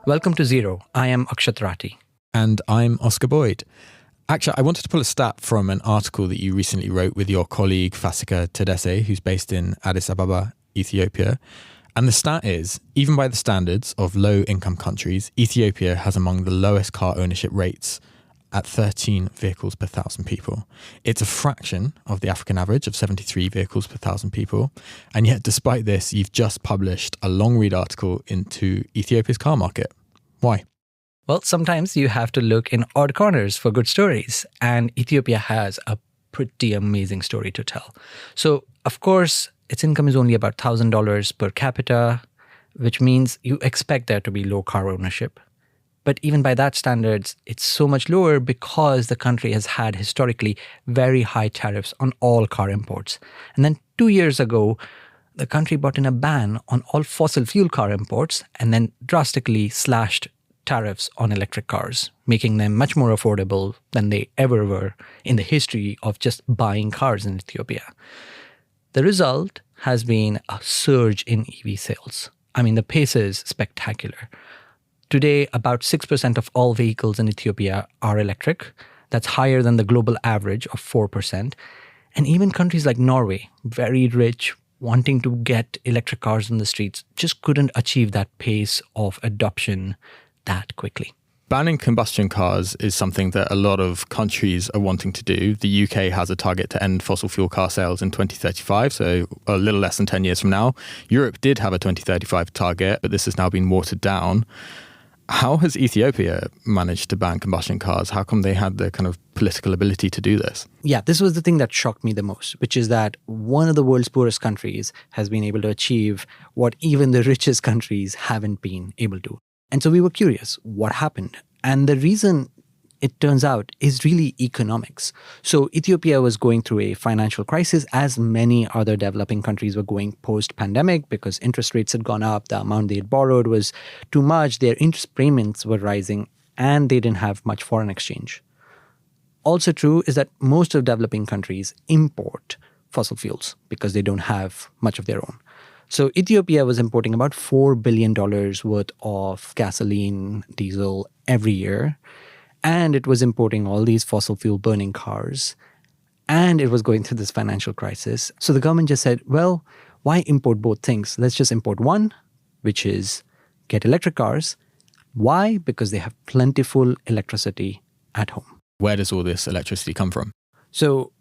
Welcome to Zero. I am Akshat Rathi. And I'm Oscar Boyd. Actually, I wanted to pull a stat from an article that you recently wrote with your colleague Fasika Tedesse, who's based in Addis Ababa, Ethiopia. And the stat is, even by the standards of low-income countries, Ethiopia has among the lowest car ownership rates at 13 vehicles per 1,000 people. It's a fraction of the African average of 73 vehicles per 1,000 people. And yet, despite this, you've just published a long-read article into Ethiopia's car market. Why? Well, sometimes you have to look in odd corners for good stories, and Ethiopia has a pretty amazing story to tell. So, of course, its income is only about $1,000 per capita, which means you expect there to be low car ownership. But even by that standards, it's so much lower because the country has had historically very high tariffs on all car imports. And then 2 years ago, the country brought in a ban on all fossil fuel car imports and then drastically slashed tariffs on electric cars, making them much more affordable than they ever were in the history of just buying cars in Ethiopia. The result has been a surge in EV sales. I mean, the pace is spectacular. Today, about 6% of all vehicles in Ethiopia are electric. That's higher than the global average of 4%. And even countries like Norway, very rich, wanting to get electric cars on the streets, just couldn't achieve that pace of adoption that quickly. Banning combustion cars is something that a lot of countries are wanting to do. The UK has a target to end fossil fuel car sales in 2035, so a little less than 10 years from now. Europe did have a 2035 target, but this has now been watered down. How has Ethiopia managed to ban combustion cars? How come they had the kind of political ability to do this? Yeah, this was the thing that shocked me the most, which is that one of the world's poorest countries has been able to achieve what even the richest countries haven't been able to. And so we were curious, what happened? And the reason, it turns out, is really economics. So Ethiopia was going through a financial crisis, as many other developing countries were going post-pandemic, because interest rates had gone up, the amount they had borrowed was too much, their interest payments were rising, and they didn't have much foreign exchange. Also true is that most of developing countries import fossil fuels because they don't have much of their own. So Ethiopia was importing about $4 billion worth of gasoline, diesel every year. And it was importing all these fossil fuel burning cars. And it was going through this financial crisis. So the government just said, well, why import both things? Let's just import one, which is get electric cars. Why? Because they have plentiful electricity at home. Where does all this electricity come from? So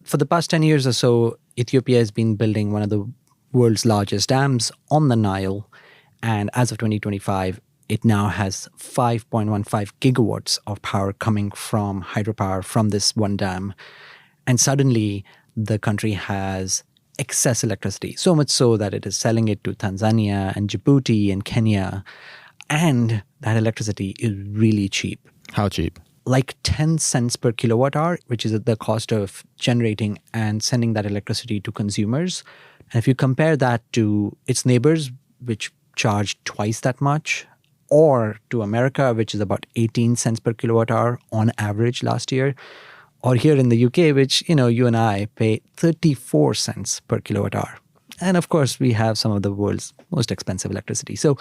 for the past 10 years or so, Ethiopia has been building one of the world's largest dams on the Nile. And as of 2025, it now has 5.15 gigawatts of power coming from hydropower from this one dam. And suddenly, the country has excess electricity, so much so that it is selling it to Tanzania and Djibouti and Kenya. And that electricity is really cheap. How cheap? Like 10 cents per kilowatt hour, which is the cost of generating and sending that electricity to consumers. And if you compare that to its neighbors, which charge twice that much, or to America, which is about 18 cents per kilowatt hour on average last year, or here in the UK, which, you and I pay 34 cents per kilowatt hour. And of course, we have some of the world's most expensive electricity. So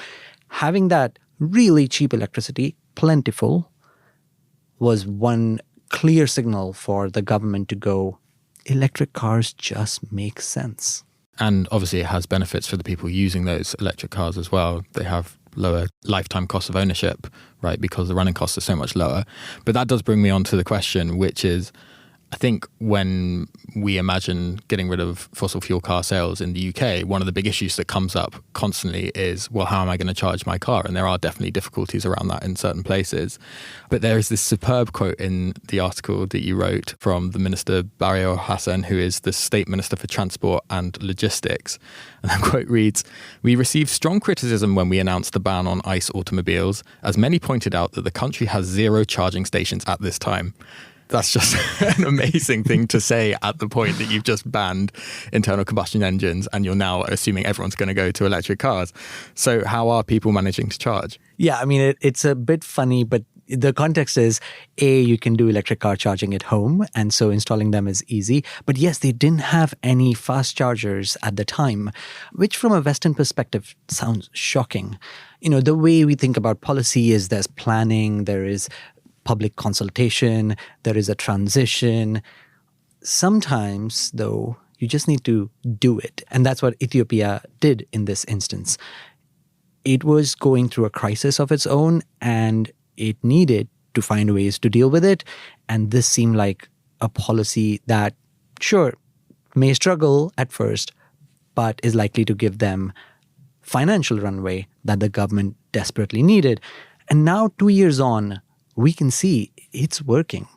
having that really cheap electricity, plentiful, was one clear signal for the government to go, electric cars just make sense. And obviously it has benefits for the people using those electric cars as well. They have lower lifetime cost of ownership, right? Because the running costs are so much lower. But that does bring me on to the question, which is, I think when we imagine getting rid of fossil fuel car sales in the UK, one of the big issues that comes up constantly is, well, how am I going to charge my car? And there are definitely difficulties around that in certain places. But there is this superb quote in the article that you wrote from the Minister Barrio Hassan, who is the State Minister for Transport and Logistics. And that quote reads, "We received strong criticism when we announced the ban on ICE automobiles, as many pointed out that the country has 0 charging stations at this time." That's just an amazing thing to say at the point that you've just banned internal combustion engines and you're now assuming everyone's going to go to electric cars. So how are people managing to charge? Yeah, I mean, it's a bit funny, but The context is, you can do electric car charging at home, and so installing them is easy. But yes, they didn't have any fast chargers at the time, which from a Western perspective sounds shocking. The way we think about policy is there's planning, there is public consultation, there is a transition. Sometimes, though, you just need to do it. And that's what Ethiopia did in this instance. It was going through a crisis of its own, and it needed to find ways to deal with it. And this seemed like a policy that, sure, may struggle at first, but is likely to give them financial runway that the government desperately needed. And now, 2 years on, we can see it's working.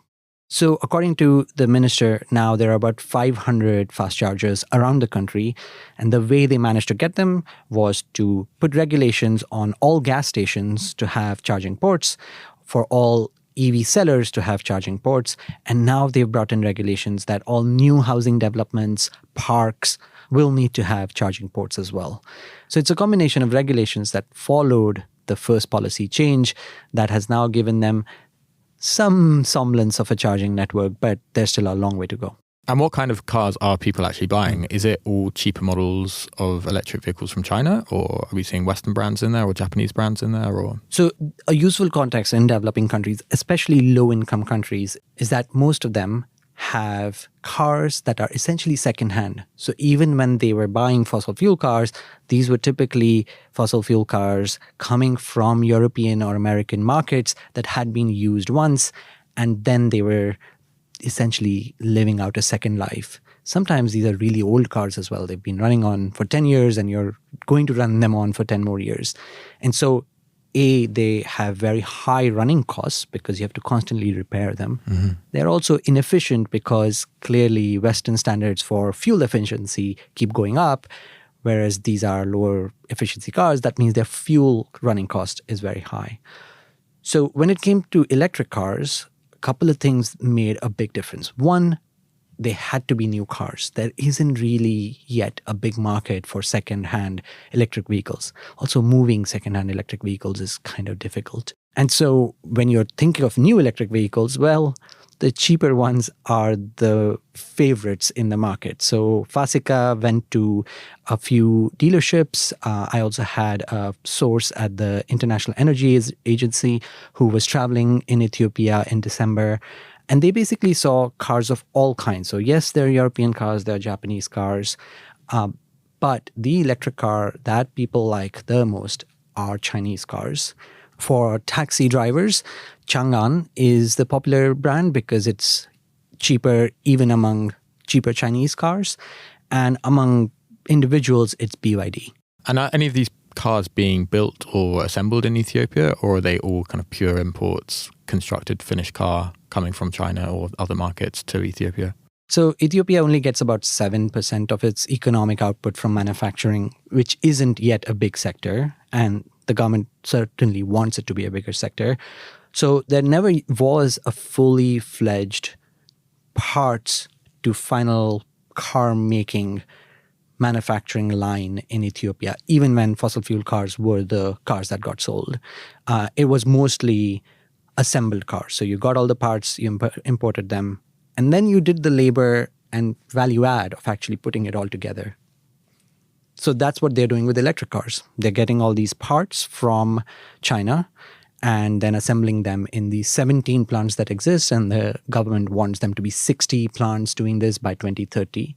So according to the minister, now there are about 500 fast chargers around the country. And the way they managed to get them was to put regulations on all gas stations to have charging ports, for all EV sellers to have charging ports. And now they've brought in regulations that all new housing developments, parks, will need to have charging ports as well. So it's a combination of regulations that followed the first policy change that has now given them some semblance of a charging network, but there's still a long way to go. And what kind of cars are people actually buying? Is it all cheaper models of electric vehicles from China, or are we seeing Western brands in there or Japanese brands in there? Or So a useful context in developing countries, especially low-income countries, is that most of them have cars that are essentially secondhand. So even when they were buying fossil fuel cars, these were typically fossil fuel cars coming from European or American markets that had been used once, and then they were essentially living out a second life. Sometimes these are really old cars as well. They've been running on for 10 years and you're going to run them on for 10 more years. And so they have very high running costs because you have to constantly repair them. Mm-hmm. They're also inefficient because clearly Western standards for fuel efficiency keep going up, whereas these are lower efficiency cars. That means their fuel running cost is very high. So when it came to electric cars, a couple of things made a big difference. One, they had to be new cars. There isn't really yet a big market for second-hand electric vehicles. Also, moving second-hand electric vehicles is kind of difficult. And so when you're thinking of new electric vehicles, well, the cheaper ones are the favorites in the market. So Fasika went to a few dealerships. I also had a source at the International Energy Agency who was traveling in Ethiopia in December. And they basically saw cars of all kinds. So yes, there are European cars, there are Japanese cars. But the electric car that people like the most are Chinese cars. For taxi drivers, Chang'an is the popular brand because it's cheaper even among cheaper Chinese cars. And among individuals, it's BYD. And are any of these cars being built or assembled in Ethiopia, or are they all kind of pure imports, constructed finished car coming from China or other markets to Ethiopia? So Ethiopia only gets about 7% of its economic output from manufacturing, which isn't yet a big sector. And the government certainly wants it to be a bigger sector. So there never was a fully fledged parts to final car making manufacturing line in Ethiopia, even when fossil fuel cars were the cars that got sold. It was mostly assembled cars. So you got all the parts, you imported them, and then you did the labor and value add of actually putting it all together. So that's what they're doing with electric cars. They're getting all these parts from China and then assembling them in the 17 plants that exist, and the government wants them to be 60 plants doing this by 2030.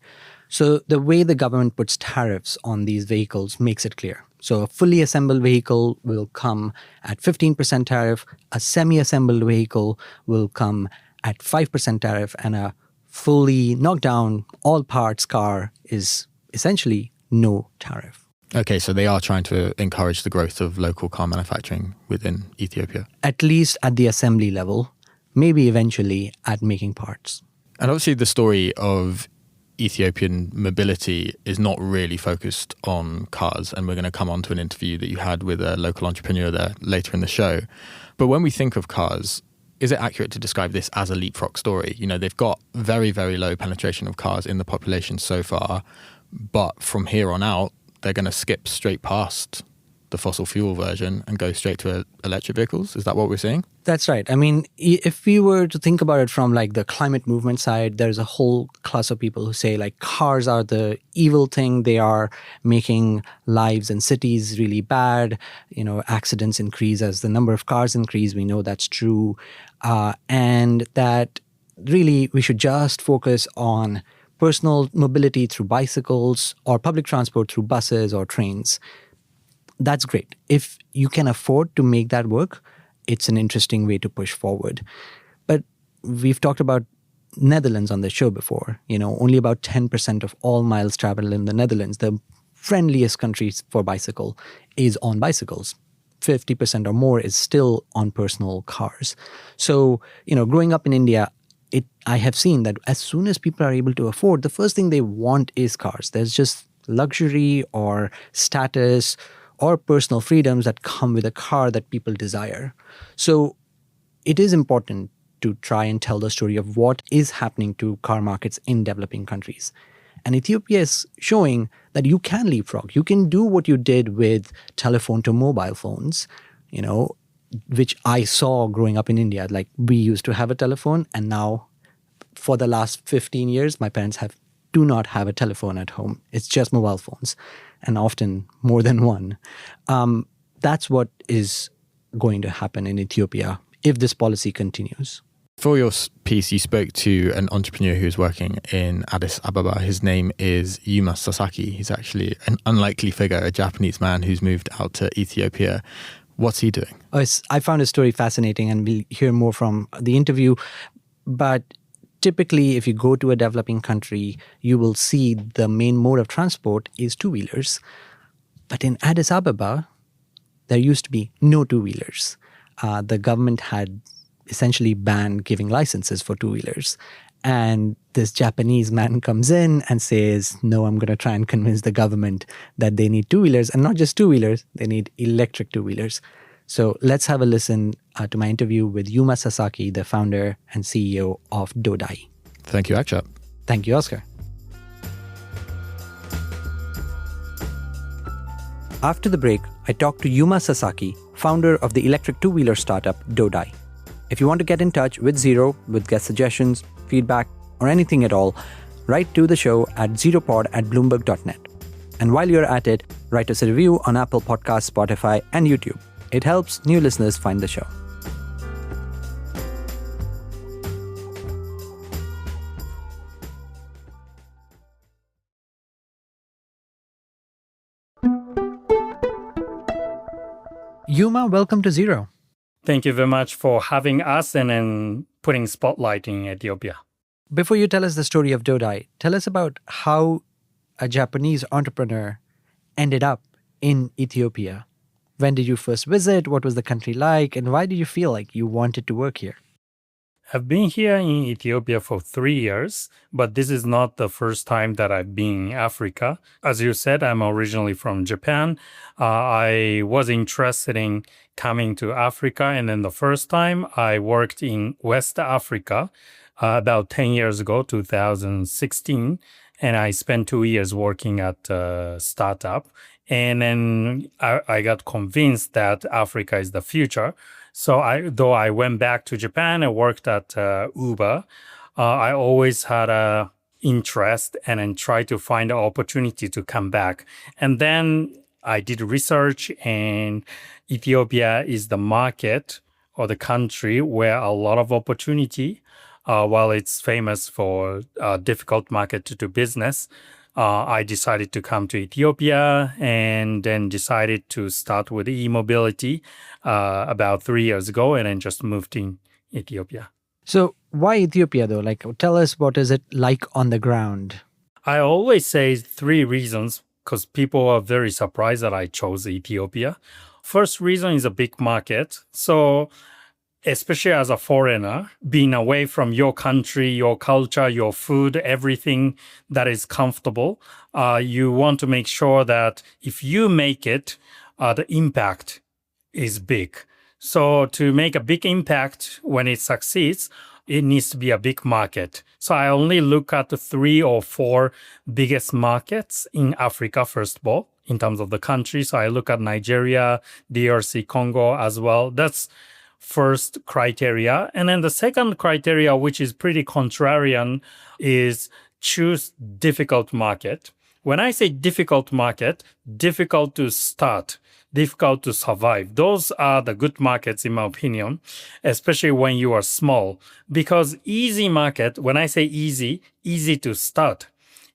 So the way the government puts tariffs on these vehicles makes it clear. So a fully assembled vehicle will come at 15% tariff, a semi-assembled vehicle will come at 5% tariff, and a fully knocked down all parts car is essentially no tariff. Okay, so they are trying to encourage the growth of local car manufacturing within Ethiopia. At least at the assembly level, maybe eventually at making parts. And obviously the story of Ethiopian mobility is not really focused on cars, and we're going to come on to an interview that you had with a local entrepreneur there later in the show. But when we think of cars, is it accurate to describe this as a leapfrog story? You know, they've got very, very low penetration of cars in the population so far, but from here on out, they're going to skip straight past the fossil fuel version and go straight to electric vehicles? Is that what we're seeing? That's right. I mean, if we were to think about it from like the climate movement side, there's a whole class of people who say like cars are the evil thing. They are making lives in cities really bad. You know, accidents increase as the number of cars increase. We know that's true. And that really we should just focus on personal mobility through bicycles or public transport through buses or trains. That's great. If you can afford to make that work, it's an interesting way to push forward. But we've talked about Netherlands on the show before. You know, only about 10% of all miles traveled in the Netherlands, the friendliest country for bicycle, is on bicycles. 50% or more is still on personal cars. So, you know, growing up in India, I have seen that as soon as people are able to afford, the first thing they want is cars. There's just luxury or status or personal freedoms that come with a car that people desire. So it is important to try and tell the story of what is happening to car markets in developing countries. And Ethiopia is showing that you can leapfrog. You can do what you did with telephone to mobile phones, you know, which I saw growing up in India. Like we used to have a telephone, and now for the last 15 years, my parents do not have a telephone at home. It's just mobile phones, and often more than one. That's what is going to happen in Ethiopia if this policy continues. For your piece, you spoke to an entrepreneur who's working in Addis Ababa. His name is Yuma Sasaki. He's actually an unlikely figure, a Japanese man who's moved out to Ethiopia. What's he doing? I found his story fascinating, and we'll hear more from the interview. But typically, if you go to a developing country, you will see the main mode of transport is two-wheelers. But in Addis Ababa, there used to be no two-wheelers. The government had essentially banned giving licenses for two-wheelers. And this Japanese man comes in and says, no, I'm going to try and convince the government that they need two-wheelers. And not just two-wheelers, they need electric two-wheelers. So let's have a listen to my interview with Yuma Sasaki, the founder and CEO of Dodai. Thank you, Akshat. Thank you, Oscar. After the break, I talked to Yuma Sasaki, founder of the electric two-wheeler startup Dodai. If you want to get in touch with Zero with guest suggestions, feedback, or anything at all, write to the show at zeropod@bloomberg.net. And while you're at it, write us a review on Apple Podcasts, Spotify, and YouTube. It helps new listeners find the show. Yuma, welcome to Zero. Thank you very much for having us and putting spotlight in Ethiopia. Before you tell us the story of Dodai, tell us about how a Japanese entrepreneur ended up in Ethiopia. When did you first visit? What was the country like? And why did you feel like you wanted to work here? I've been here in Ethiopia for 3 years, but this is not the first time that I've been in Africa. As you said, I'm originally from Japan. I was interested in coming to Africa, and then the first time I worked in West Africa about 10 years ago, 2016, and I spent 2 years working at a startup. And then I got convinced that Africa is the future. So though I went back to Japan and worked at Uber, I always had a interest and then tried to find an opportunity to come back. And then I did research, and Ethiopia is the market or the country where a lot of opportunity, while it's famous for a difficult market to do business. I decided to come to Ethiopia and then decided to start with e-mobility about 3 years ago, and then just moved in Ethiopia. So why Ethiopia though? Like, tell us, what is it like on the ground? I always say 3 reasons because people are very surprised that I chose Ethiopia. First reason is a big market. So especially as a foreigner, being away from your country, your culture, your food, everything that is comfortable, you want to make sure that if you make it, the impact is big. So to make a big impact when it succeeds, it needs to be a big market. So I only look at the 3 or 4 biggest markets in Africa, first of all, in terms of the country. So I look at Nigeria, DRC, Congo as well. That's first criteria. And then the second criteria, which is pretty contrarian, is choose difficult market. When I say difficult market, difficult to start, difficult to survive. Those are the good markets, in my opinion, especially when you are small. Because easy market, when I say easy, easy to start.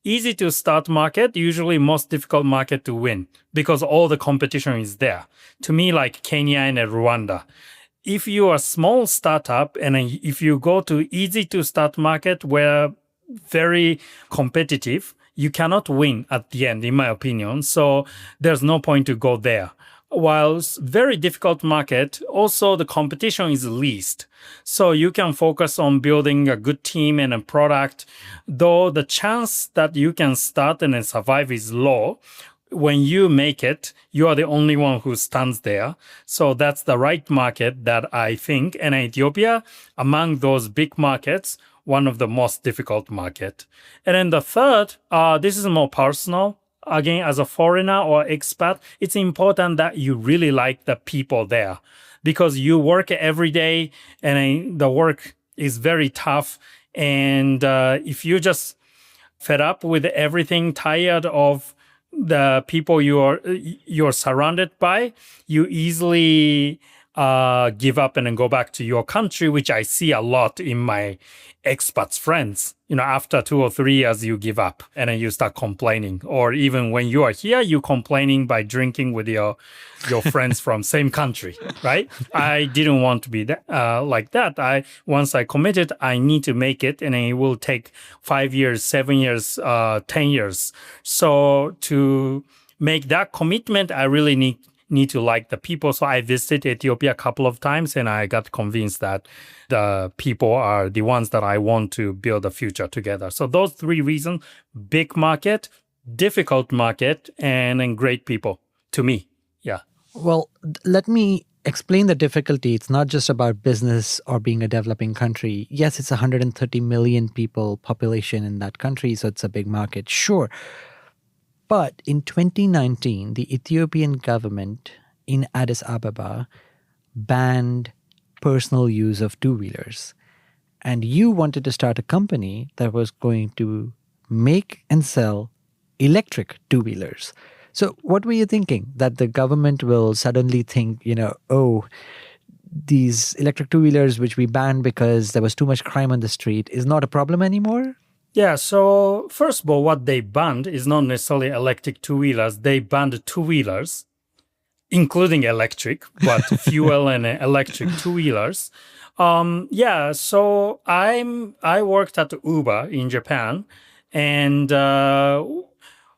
Easy to start market, usually most difficult market to win because all the competition is there. To me, like Kenya and Rwanda. If you are a small startup and if you go to easy to start market where very competitive, you cannot win at the end, in my opinion. So there's no point to go there. While very difficult market, also the competition is least. So you can focus on building a good team and a product, though the chance that you can start and then survive is low. When you make it, you are the only one who stands there. So that's the right market that I think. And Ethiopia, among those big markets, one of the most difficult market. And then the third, this is more personal. Again, as a foreigner or expat, it's important that you really like the people there because you work every day and the work is very tough. And if you just fed up with everything, tired of the people you're surrounded by, you easily give up and then go back to your country, which I see a lot in my expats friends. After 2 or 3 years, you give up and then you start complaining. Or even when you are here, you complaining by drinking with your friends from same country, right? I didn't want to be like that. Once I committed, I need to make it, and it will take 5 years, 7 years, 10 years. So to make that commitment, I really need to like the people. So I visited Ethiopia a couple of times and I got convinced that the people are the ones that I want to build a future together. So those 3 reasons: big market, difficult market, and then great people to me. Yeah. Well, let me explain the difficulty. It's not just about business or being a developing country. Yes, it's 130 million people population in that country, so it's a big market, sure. But in 2019, the Ethiopian government in Addis Ababa banned personal use of two-wheelers. And you wanted to start a company that was going to make and sell electric two-wheelers. So what were you thinking? That the government will suddenly think, oh, these electric two-wheelers, which we banned because there was too much crime on the street, is not a problem anymore? Yeah, so first of all, what they banned is not necessarily electric two-wheelers. They banned two-wheelers, including electric, but fuel and electric two-wheelers. So I worked at Uber in Japan, and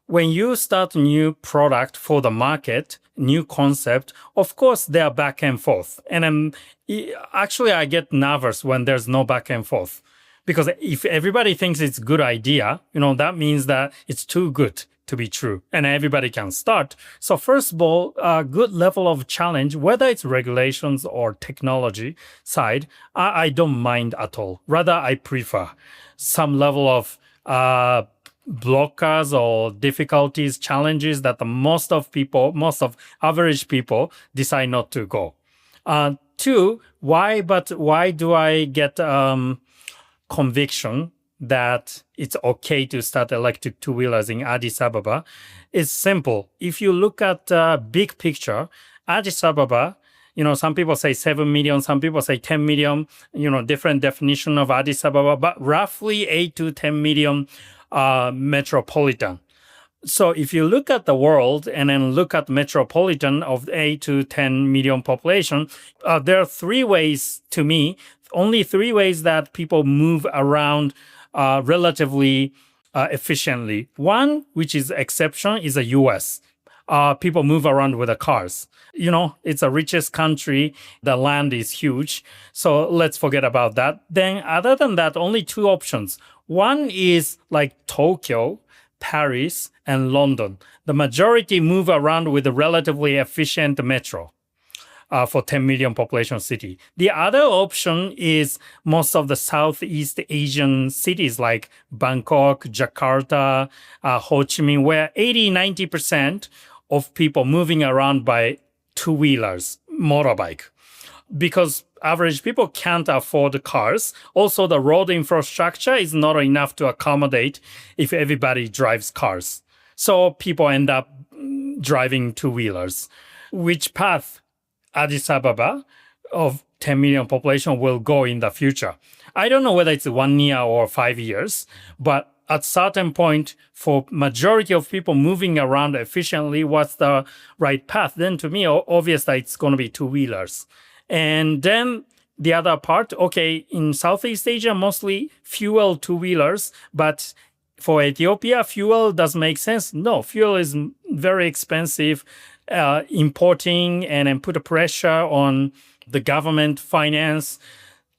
when you start a new product for the market, new concept, of course, they are back and forth. And actually, I get nervous when there's no back and forth. Because if everybody thinks it's a good idea, that means that it's too good to be true and everybody can start. So first of all, a good level of challenge, whether it's regulations or technology side, I don't mind at all. Rather, I prefer some level of blockers or difficulties, challenges that most of average people decide not to go. 2, why do I get conviction that it's okay to start electric two-wheelers in Addis Ababa? Is simple. If you look at big picture, Addis Ababa, some people say 7 million, some people say 10 million, different definition of Addis Ababa, but roughly 8 to 10 million metropolitan. So if you look at the world and then look at metropolitan of 8 to 10 million population, there are 3 ways to me, only 3 ways that people move around relatively efficiently. One, which is exception, is the US. People move around with the cars. It's the richest country. The land is huge. So let's forget about that. Then other than that, only 2 options. One is like Tokyo, Paris, and London. The majority move around with a relatively efficient metro for 10 million population city. The other option is most of the Southeast Asian cities like Bangkok, Jakarta, Ho Chi Minh, where 80-90% of people moving around by two-wheelers, motorbike, because average people can't afford cars. Also, the road infrastructure is not enough to accommodate if everybody drives cars. So people end up driving two-wheelers. Which path Addis Ababa of 10 million population will go in the future? I don't know whether it's 1 year or 5 years, but at certain point, for majority of people moving around efficiently, what's the right path? Then to me, obviously, it's going to be two-wheelers. And then the other part, okay, in Southeast Asia, mostly fuel two-wheelers, but for Ethiopia, fuel does make sense. No, fuel is very expensive, importing and put a pressure on the government finance.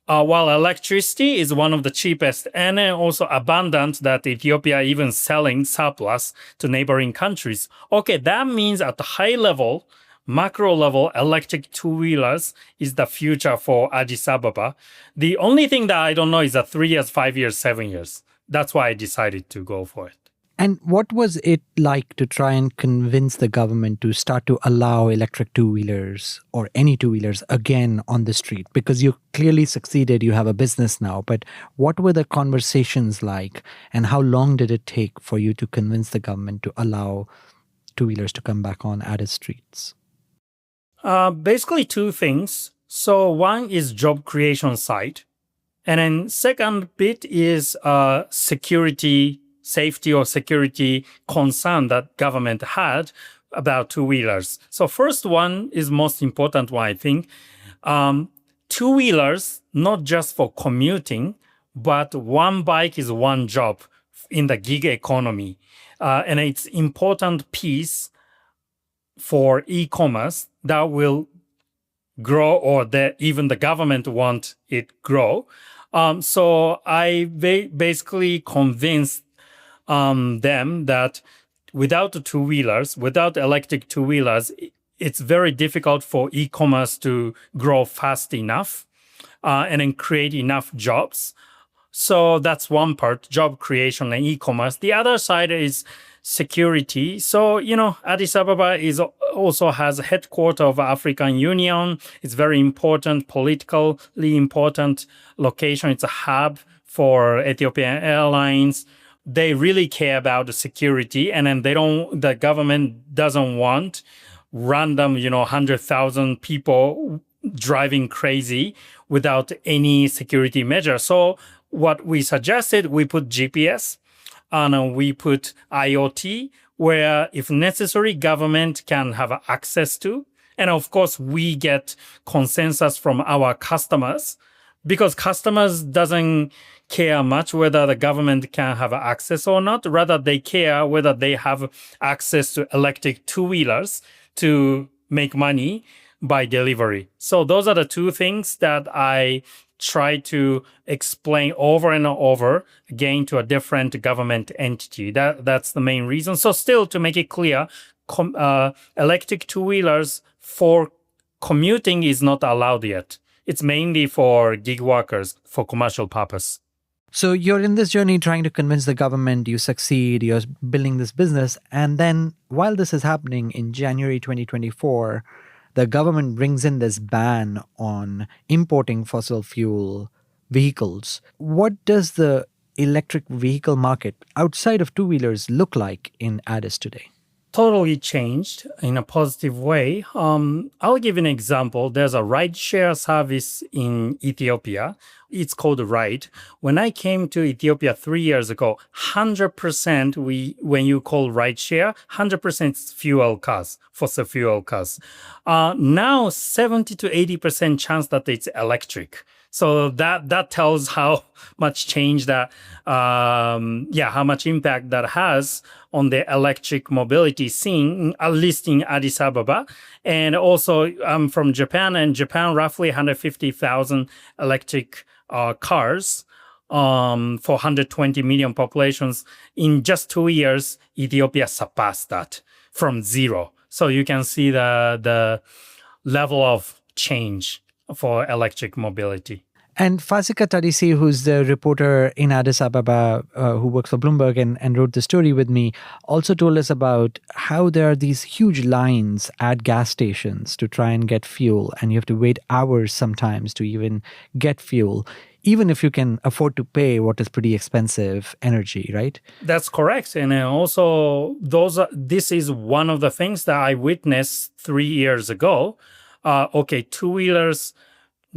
While electricity is one of the cheapest and also abundant that Ethiopia even selling surplus to neighboring countries. Okay, that means at the high level, macro level, electric two-wheelers is the future for Addis Ababa. The only thing that I don't know is 3 years, 5 years, 7 years. That's why I decided to go for it. And what was it like to try and convince the government to start to allow electric two-wheelers or any two-wheelers again on the street? Because you clearly succeeded, you have a business now, but what were the conversations like and how long did it take for you to convince the government to allow two-wheelers to come back on Addis streets? Basically two things. So one is job creation side. And then second bit is safety or security concern that government had about two-wheelers. So first one is most important one, I think. Two-wheelers, not just for commuting, but one bike is one job in the gig economy. And it's important piece for e-commerce that will grow or that even the government want it grow. So I basically convinced them that without the two-wheelers, without electric two-wheelers, it's very difficult for e-commerce to grow fast enough and then create enough jobs. So that's one part, job creation and e-commerce. The other side is security. So, Addis Ababa also has a headquarters of African Union. It's very important, politically important location. It's a hub for Ethiopian Airlines. They really care about the security, and then the government doesn't want random, 100,000 people driving crazy without any security measure. So what we suggested, we put GPS and we put IoT, where if necessary, government can have access to. And of course, we get consensus from our customers, because customers doesn't care much whether the government can have access or not. Rather, they care whether they have access to electric two-wheelers to make money by delivery. So those are the two things that I try to explain over and over again to a different government entity. That's the main reason. So still, to make it clear, electric two-wheelers for commuting is not allowed yet. It's mainly for gig workers for commercial purpose. So you're in this journey trying to convince the government, you succeed, you're building this business. And then while this is happening in January 2024, the government brings in this ban on importing fossil fuel vehicles. What does the electric vehicle market outside of two-wheelers look like in Addis today? Totally changed in a positive way. I'll give an example. There's a rideshare service in Ethiopia. It's called Ride. When I came to Ethiopia 3 years ago, 100% when you call rideshare, 100% is fuel cars, fossil fuel cars. Now 70 to 80% chance that it's electric. So that tells how much change that, how much impact that has on the electric mobility scene, at least in Addis Ababa. And also, I'm from Japan, and Japan roughly 150,000 electric cars for 120 million populations. In just 2 years, Ethiopia surpassed that from zero. So you can see the level of change for electric mobility. And Fasika Tadisi, who's the reporter in Addis Ababa who works for Bloomberg and wrote the story with me, also told us about how there are these huge lines at gas stations to try and get fuel, and you have to wait hours sometimes to even get fuel, even if you can afford to pay what is pretty expensive energy, right? That's correct. And also, this is one of the things that I witnessed 3 years ago. Two-wheelers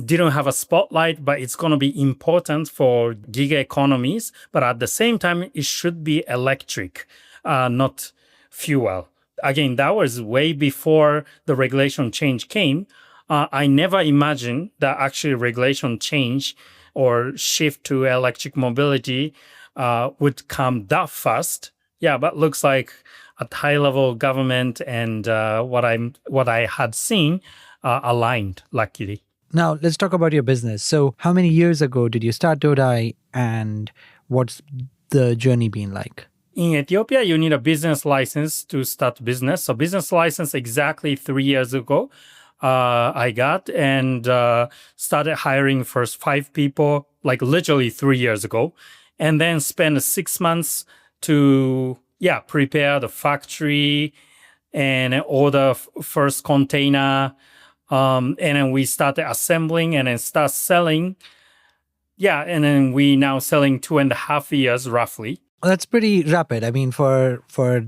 didn't have a spotlight, but it's going to be important for gig economies. But at the same time, it should be electric, not fuel. Again, that was way before the regulation change came. I never imagined that actually regulation change or shift to electric mobility would come that fast. Yeah, but looks like at high level government and what I had seen aligned, luckily. Now, let's talk about your business. So how many years ago did you start Dodai, and what's the journey been like? In Ethiopia, you need a business license to start business. So business license exactly 3 years ago, I got and started hiring first 5 people, like literally 3 years ago, and then spent 6 months to prepare the factory and order first container. And then we started assembling and then start selling. Yeah, and then we now selling 2.5 years roughly. Well, that's pretty rapid. I mean, for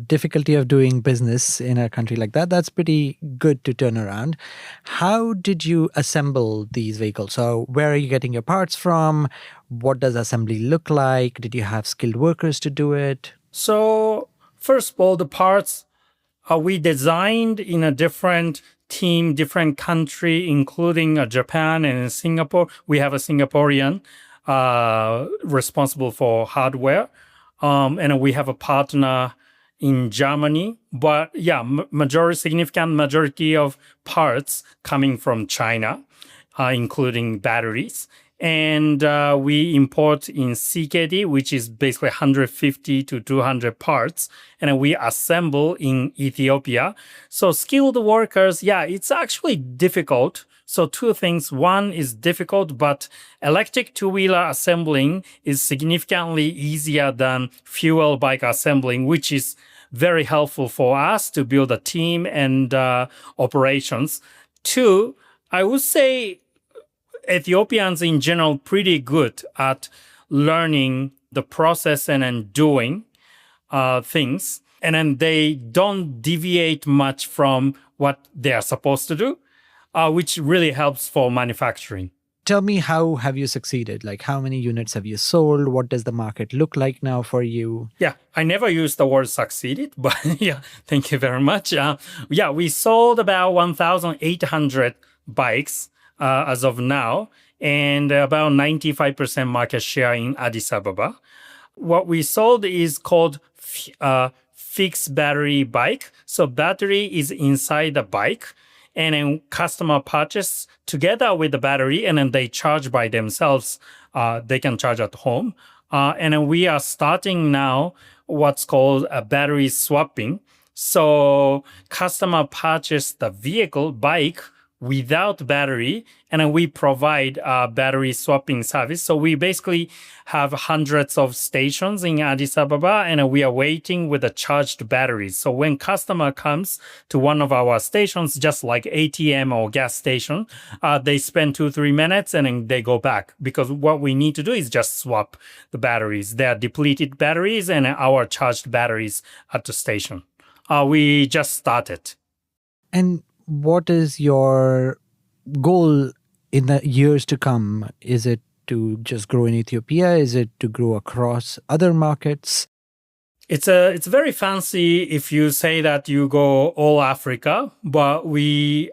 difficulty of doing business in a country like that, that's pretty good to turn around. How did you assemble these vehicles? So where are you getting your parts from? What does assembly look like? Did you have skilled workers to do it? So first of all, the parts we designed in a different team, different country, including Japan and Singapore. We have a Singaporean responsible for hardware. And we have a partner in Germany. But significant majority of parts coming from China, including batteries. And we import in CKD, which is basically 150 to 200 parts. And we assemble in Ethiopia. So skilled workers, it's actually difficult. So 2 things. One is difficult, but electric two-wheeler assembling is significantly easier than fuel bike assembling, which is very helpful for us to build a team and operations. 2, I would say Ethiopians in general pretty good at learning the process and then doing things. And then they don't deviate much from what they are supposed to do. Which really helps for manufacturing. Tell me, how have you succeeded? Like, how many units have you sold? What does the market look like now for you? Yeah, I never used the word succeeded, but thank you very much. We sold about 1,800 bikes as of now, and about 95% market share in Addis Ababa. What we sold is called fixed battery bike. So battery is inside the bike. And then customer purchase together with the battery, and then they charge by themselves. They can charge at home. And then we are starting now what's called a battery swapping. So customer purchase the vehicle, bike, without battery, and then we provide a battery swapping service. So we basically have hundreds of stations in Addis Ababa, and we are waiting with the charged batteries. So when customer comes to one of our stations, just like ATM or gas station, they spend 2-3 minutes and then they go back, because what we need to do is just swap the batteries. They are depleted batteries and our charged batteries at the station. We just started. And what is your goal in the years to come? Is it to just grow in Ethiopia? Is it to grow across other markets? It's very fancy if you say that you go all Africa, but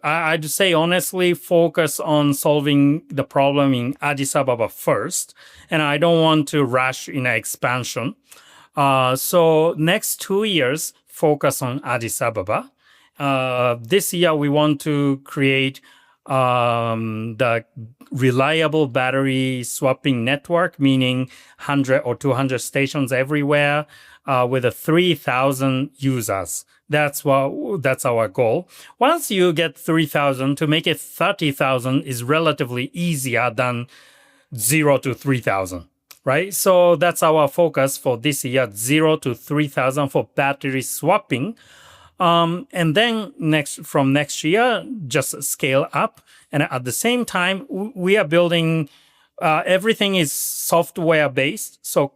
I'd say honestly focus on solving the problem in Addis Ababa first, and I don't want to rush in expansion. So next 2 years, focus on Addis Ababa. This year, we want to create the reliable battery swapping network, meaning 100 or 200 stations everywhere with 3,000 users. That's our goal. Once you get 3,000, to make it 30,000 is relatively easier than 0 to 3,000, right? So that's our focus for this year, 0 to 3,000 for battery swapping. And then from next year, just scale up. And at the same time, we are building, everything is software based. So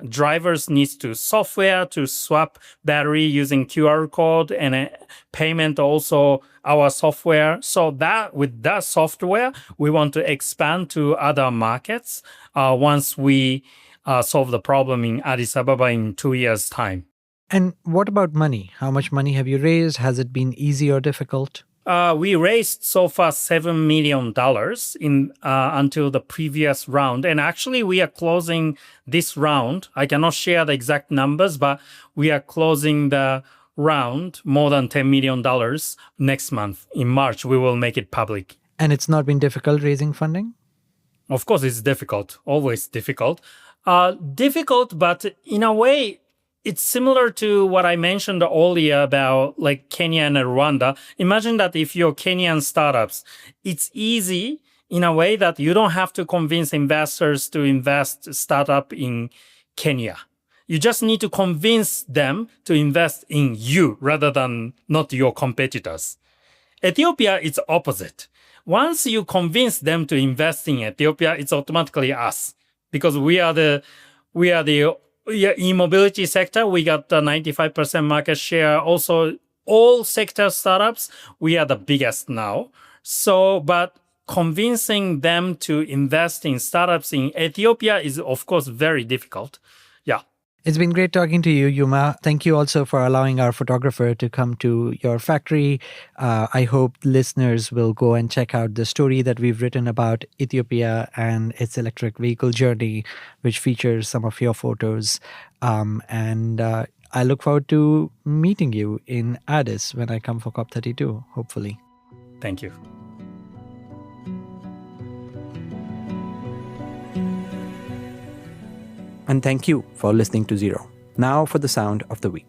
drivers need to software to swap battery using QR code, and payment also our software. So that with that software, we want to expand to other markets once we solve the problem in Addis Ababa in 2 years' time. And what about money? How much money have you raised? Has it been easy or difficult? We raised so far $7 million until the previous round. And actually, we are closing this round. I cannot share the exact numbers, but we are closing the round more than $10 million next month. In March, we will make it public. And it's not been difficult raising funding? Of course, it's difficult. Always difficult. Difficult, but in a way, it's similar to what I mentioned earlier about like Kenya and Rwanda. Imagine that if you're Kenyan startups, it's easy in a way that you don't have to convince investors to invest startup in Kenya. You just need to convince them to invest in you rather than not your competitors. Ethiopia, it's opposite. Once you convince them to invest in Ethiopia, it's automatically us, because we are the e-mobility sector. We got the 95% market share. Also, all sector startups, we are the biggest now. So, but convincing them to invest in startups in Ethiopia is, of course, very difficult. Yeah. It's been great talking to you, Yuma. Thank you also for allowing our photographer to come to your factory. I hope listeners will go and check out the story that we've written about Ethiopia and its electric vehicle journey, which features some of your photos. And I look forward to meeting you in Addis when I come for COP32, hopefully. Thank you. And thank you for listening to Zero. Now for the sound of the week.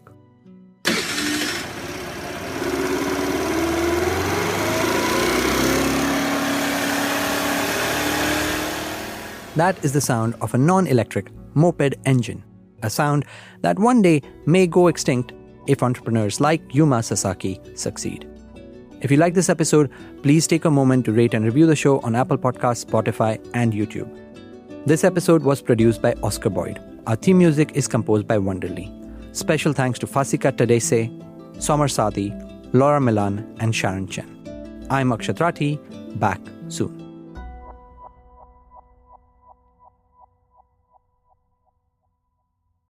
That is the sound of a non-electric moped engine, a sound that one day may go extinct if entrepreneurs like Yuma Sasaki succeed. If you like this episode, please take a moment to rate and review the show on Apple Podcasts, Spotify, and YouTube. This episode was produced by Oscar Boyd. Our theme music is composed by Wonderly. Special thanks to Fasika Tadese, Somar Sati, Laura Milan, and Sharon Chen. I'm Akshat Rathi. Back soon.